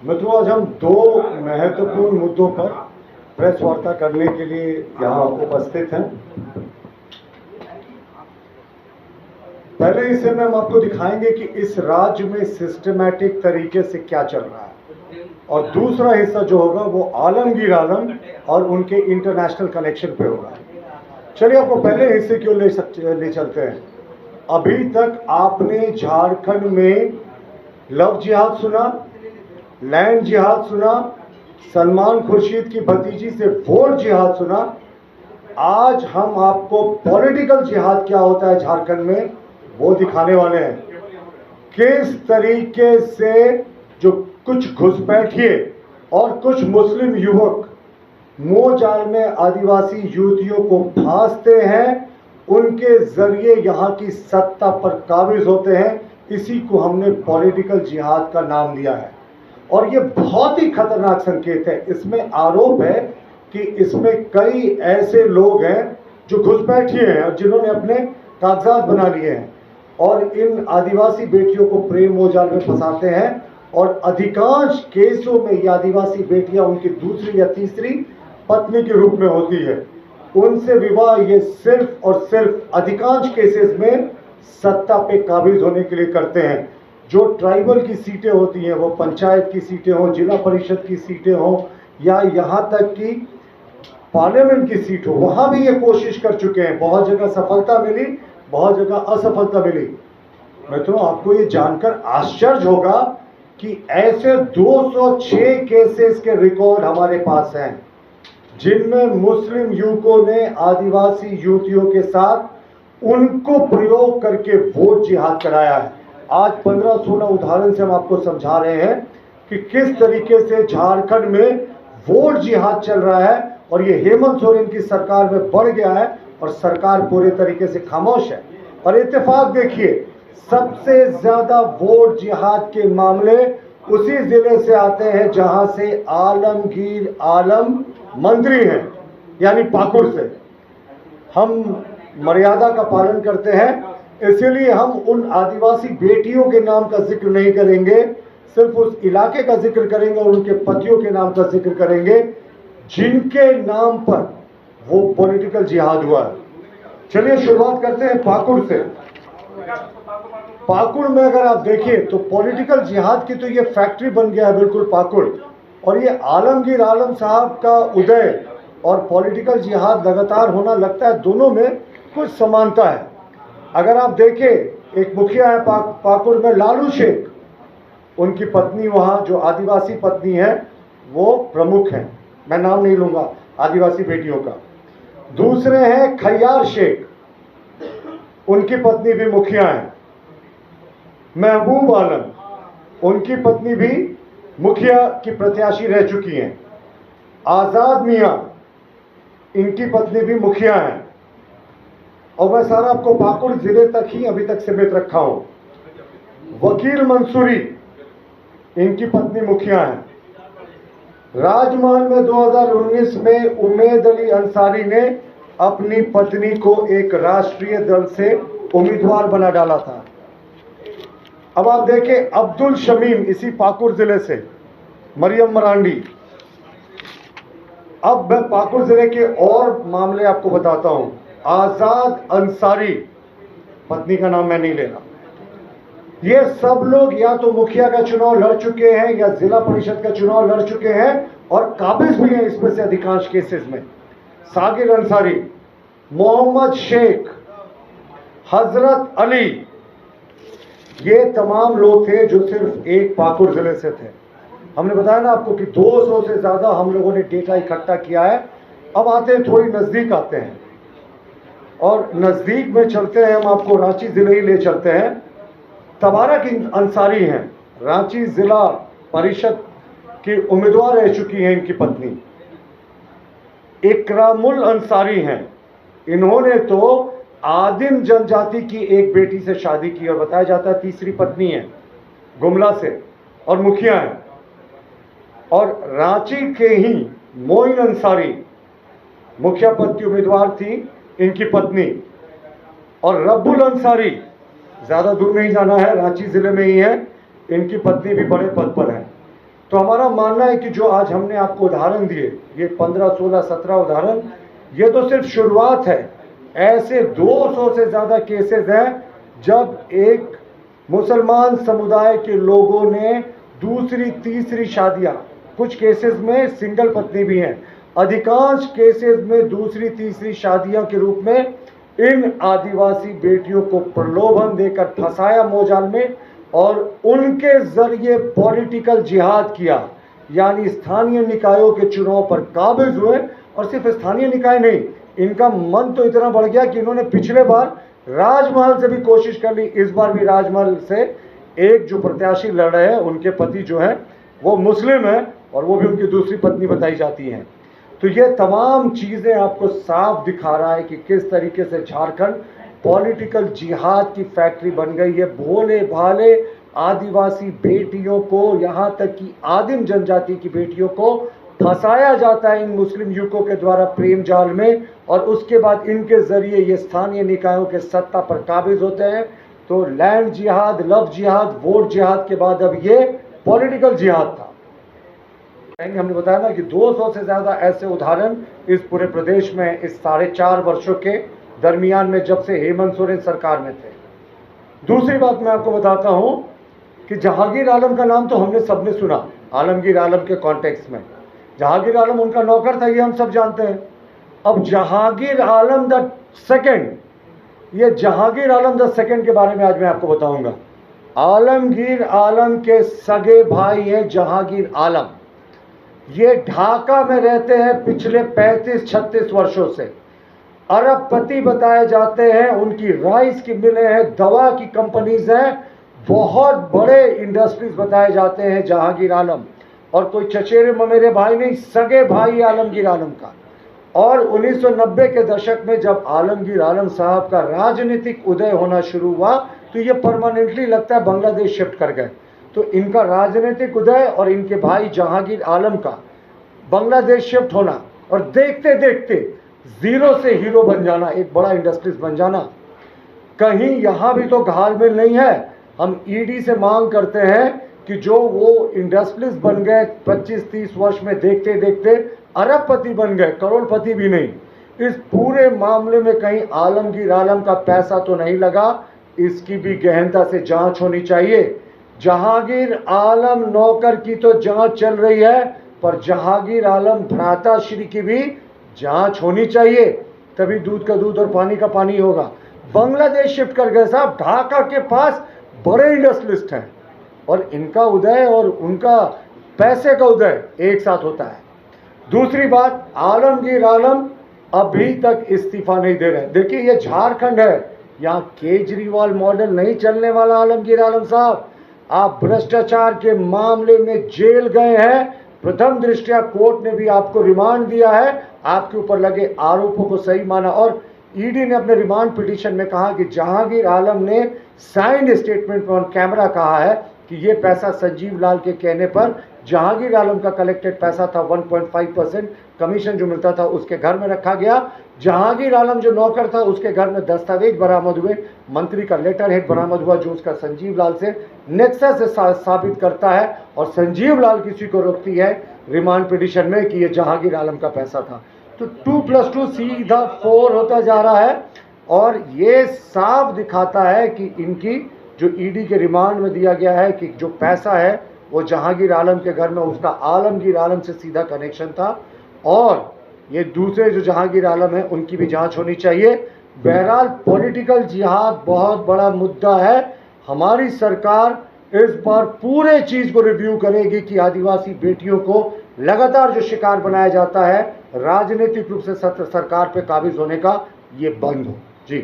मित्रों, आज हम दो महत्वपूर्ण मुद्दों पर प्रेस वार्ता करने के लिए यहाँ उपस्थित हैं। पहले हिस्से में हम आपको दिखाएंगे कि इस राज्य में सिस्टमैटिक तरीके से क्या चल रहा है, और दूसरा हिस्सा जो होगा वो आलमगीर आलम और उनके इंटरनेशनल कनेक्शन पे होगा। चलिए आपको पहले हिस्से क्यों ले चलते हैं। अभी तक आपने झारखंड में लव जिहाद सुना, लैंड जिहाद सुना, सलमान खुर्शीद की भतीजी से वोट जिहाद सुना। आज हम आपको पॉलिटिकल जिहाद क्या होता है झारखंड में वो दिखाने वाले हैं। किस तरीके से जो कुछ घुसपैठिए और कुछ मुस्लिम युवक मोह जाल में आदिवासी युवतियों को फांसते हैं, उनके जरिए यहाँ की सत्ता पर काबिज होते हैं। इसी को हमने पॉलिटिकल जिहाद का नाम दिया है, और ये बहुत ही खतरनाक संकेत है। इसमें आरोप है कि इसमें कई ऐसे लोग हैं जो घुसपैठिए हैं और जिन्होंने अपने कागजात बना लिए हैं और इन आदिवासी बेटियों को प्रेम मोहजाल में फंसाते हैं। और अधिकांश केसों में ये आदिवासी बेटियां उनकी दूसरी या तीसरी पत्नी के रूप में होती है। उनसे विवाह ये सिर्फ और सिर्फ अधिकांश केसेस में सत्ता पे काबिज होने के लिए करते हैं। जो ट्राइबल की सीटें होती हैं, वो पंचायत की सीटें हों, जिला परिषद की सीटें हों, या यहाँ तक कि पार्लियामेंट की सीट हो, वहां भी ये कोशिश कर चुके हैं। बहुत जगह सफलता मिली, बहुत जगह असफलता मिली। मित्रों, आपको ये जानकर आश्चर्य होगा कि ऐसे 206 केसेस के रिकॉर्ड हमारे पास हैं जिनमें मुस्लिम युवकों ने आदिवासी युवतियों के साथ उनको प्रयोग करके वोट जिहाद कराया है। आज 15-16 उदाहरण से हम आपको समझा रहे हैं कि किस तरीके से झारखंड में वोट जिहाद चल रहा है, और ये हेमंत सोरेन की सरकार में बढ़ गया है और सरकार पूरे तरीके से खामोश है। और इत्तेफाक देखिए, सबसे ज्यादा वोट जिहाद के मामले उसी जिले से आते हैं जहां से आलमगीर आलम मंत्री हैं, यानी पाकुड़ से। हम मर्यादा का पालन करते हैं, इसीलिए हम उन आदिवासी बेटियों के नाम का जिक्र नहीं करेंगे, सिर्फ उस इलाके का जिक्र करेंगे और उनके पतियों के नाम का जिक्र करेंगे जिनके नाम पर वो पॉलिटिकल जिहाद हुआ है। चलिए शुरुआत करते हैं पाकुड़ से। पाकुड़ में अगर आप देखिए तो पॉलिटिकल जिहाद की तो ये फैक्ट्री बन गया है बिल्कुल पाकुड़, और ये आलमगीर आलम साहब का उदय और पॉलिटिकल जिहाद लगातार होना, लगता है दोनों में कुछ समानता है। अगर आप देखें, एक मुखिया है पाकुड़ में, लालू शेख, उनकी पत्नी वहाँ जो आदिवासी पत्नी है वो प्रमुख हैं, मैं नाम नहीं लूँगा आदिवासी बेटियों का। दूसरे हैं खैयार शेख, उनकी पत्नी भी मुखिया हैं। महबूब आलम, उनकी पत्नी भी मुखिया की प्रत्याशी रह चुकी हैं। आज़ाद मियाँ, इनकी पत्नी भी मुखिया हैं। और मैं सारा आपको पाकुड़ जिले तक ही अभी तक सीमित रखा हूं। वकील मंसूरी, इनकी पत्नी मुखिया हैं। राजमहल में 2019 में उम्मेद अली अंसारी ने अपनी पत्नी को एक राष्ट्रीय दल से उम्मीदवार बना डाला था। अब आप देखें, अब्दुल शमीम, इसी पाकुड़ जिले से, मरियम मरांडी। अब मैं पाकुड़ जिले के और मामले आपको बताता हूं। आजाद अंसारी, पत्नी का नाम मैं नहीं लेना, ये सब लोग या तो मुखिया का चुनाव लड़ चुके हैं या जिला परिषद का चुनाव लड़ चुके हैं और काबिज भी हैं इसमें से अधिकांश केसेस में। सागिर अंसारी, मोहम्मद शेख, हजरत अली, ये तमाम लोग थे जो सिर्फ एक पाकुड़ जिले से थे। हमने बताया ना आपको कि 200 से ज्यादा हम लोगों ने डेटा इकट्ठा किया है। अब आते हैं, थोड़ी नजदीक आते हैं, और नजदीक में चलते हैं, हम आपको रांची जिले ही ले चलते हैं। तबारक अंसारी हैं, रांची जिला परिषद की उम्मीदवार रह चुकी हैं इनकी पत्नी। इकरामुल अंसारी हैं, इन्होंने तो आदिम जनजाति की एक बेटी से शादी की और बताया जाता है तीसरी पत्नी है, गुमला से, और मुखिया है। और रांची के ही मोइन अंसारी मुखिया पद की उम्मीदवार थी, इनकी पत्नी। और रब्बुल अंसारी, ज्यादा दूर नहीं जाना है, रांची जिले में ही है, इनकी पत्नी भी बड़े पद पर है। तो हमारा मानना है कि जो आज हमने आपको उदाहरण दिए, ये 15, 16, 17 उदाहरण, ये तो सिर्फ शुरुआत है। ऐसे 200 से ज़्यादा केसेस हैं जब एक मुसलमान समुदाय के लोगों ने दूसरी तीसरी शादियां, कुछ केसेस में सिंगल पत्नी भी हैं, अधिकांश केसेस में दूसरी तीसरी शादियां के रूप में इन आदिवासी बेटियों को प्रलोभन देकर फंसाया मोजाल में और उनके जरिए पॉलिटिकल जिहाद किया, यानी स्थानीय निकायों के चुनाव पर काबिज हुए। और सिर्फ स्थानीय निकाय नहीं, इनका मन तो इतना बढ़ गया कि इन्होंने पिछले बार राजमहल से भी कोशिश कर ली, इस बार भी राजमहल से एक जो प्रत्याशी लड़ रहे हैं उनके पति जो है वो मुस्लिम है और वो भी उनकी दूसरी पत्नी बताई जाती हैं। तो ये तमाम चीज़ें आपको साफ दिखा रहा है कि किस तरीके से झारखंड पॉलिटिकल जिहाद की फैक्ट्री बन गई है। भोले भाले आदिवासी बेटियों को, यहाँ तक कि आदिम जनजाति की बेटियों को फंसाया जाता है इन मुस्लिम युवकों के द्वारा प्रेम जाल में, और उसके बाद इनके जरिए ये स्थानीय निकायों के सत्ता पर काबिज होते हैं। तो लैंड जिहाद, लव जिहाद, वोट जिहाद के बाद अब ये पॉलिटिकल जिहाद था। हमने बताया ना कि 200 से ज़्यादा ऐसे उदाहरण इस पूरे प्रदेश में इस 4.5 वर्षों के दरमियान में जब से हेमंत सोरेन सरकार में थे। दूसरी बात मैं आपको बताता हूं कि जहांगीर आलम का नाम तो हमने सबने सुना, आलमगीर आलम के कॉन्टेक्स्ट में। जहांगीर आलम उनका नौकर था, ये हम सब जानते हैं। अब जहांगीर आलम द सेकंड, ये जहांगीर आलम द सेकंड के बारे में आज मैं आपको बताऊंगा। आलमगीर आलम के सगे भाई हैं जहांगीर आलम। ये ढाका में रहते हैं पिछले 35-36 वर्षों से। अरबपति बताए जाते हैं, उनकी राइस की मिलें हैं, दवा की कंपनीज हैं, बहुत बड़े इंडस्ट्रीज बताए जाते हैं जहांगीर आलम। और कोई चचेरे ममेरे भाई नहीं, सगे भाई आलमगीर आलम का। और 1990 के दशक में जब आलमगीर आलम साहब का राजनीतिक उदय होना शुरू हुआ तो ये परमानेंटली लगता है बांग्लादेश शिफ्ट कर गए। तो इनका राजनीतिक उदय और इनके भाई जहांगीर आलम का बांग्लादेश शिफ्ट होना और देखते देखते जीरो से हीरो बन जाना, एक बड़ा इंडस्ट्रीज बन जाना, कहीं यहाँ भी तो घालमेल नहीं है। हम ईडी से मांग करते हैं कि जो वो इंडस्ट्रीज बन गए 25-30 वर्ष में, देखते देखते अरबपति बन गए, करोड़पति भी नहीं, इस पूरे मामले में कहीं आलमगीर आलम का पैसा तो नहीं लगा। इसकी भी गहनता से जांच होनी चाहिए। जहांगीर आलम नौकर की तो जांच चल रही है, पर जहांगीर आलम भ्राताश्री की भी जांच होनी चाहिए, तभी दूध का दूध और पानी का पानी होगा। बांग्लादेश शिफ्ट कर गए साहब, ढाका के पास बड़े इंडस्ट्रियलिस्ट हैं और इनका उदय और उनका पैसे का उदय एक साथ होता है। दूसरी बात, आलमगीर आलम अभी तक इस्तीफा नहीं दे रहे। देखिए ये झारखंड है, यहाँ केजरीवाल मॉडल नहीं चलने वाला। आलमगीर आलम साहब, आप भ्रष्टाचार के मामले में जेल गए हैं, प्रथम दृष्टया कोर्ट ने भी आपको रिमांड दिया है, आपके ऊपर लगे आरोपों को सही माना। और ईडी ने अपने रिमांड पिटीशन में कहा कि जहांगीर आलम ने साइंड स्टेटमेंट में ऑन कैमरा कहा है कि ये पैसा संजीव लाल के कहने पर जहांगीर आलम का कलेक्टेड पैसा था, 1.5% कमीशन जो मिलता था उसके घर में रखा गया। जहांगीर आलम जो नौकर था उसके घर में दस्तावेज बरामद हुए, मंत्री का लेटर हेड बरामद हुआ जो उसका संजीव लाल से नेक्सस साबित करता है, और संजीव लाल किसी को रोकती है रिमांड पिटीशन में कि ये जहांगीर आलम का पैसा था। तो 2+2 सीधा 4 होता जा रहा है। और ये साफ दिखाता है कि इनकी जो ईडी के रिमांड में दिया गया है कि जो पैसा है वो जहांगीर आलम के घर में, उसका आलमगीर आलम से सीधा कनेक्शन था। और ये दूसरे जो जहांगीर आलम है उनकी भी जांच होनी चाहिए। बहरहाल पॉलिटिकल जिहाद बहुत बड़ा मुद्दा है। हमारी सरकार इस बार पूरे चीज को रिव्यू करेगी कि आदिवासी बेटियों को लगातार जो शिकार बनाया जाता है राजनीतिक रूप से सरकार पे काबिज होने का, ये बंद हो। जी।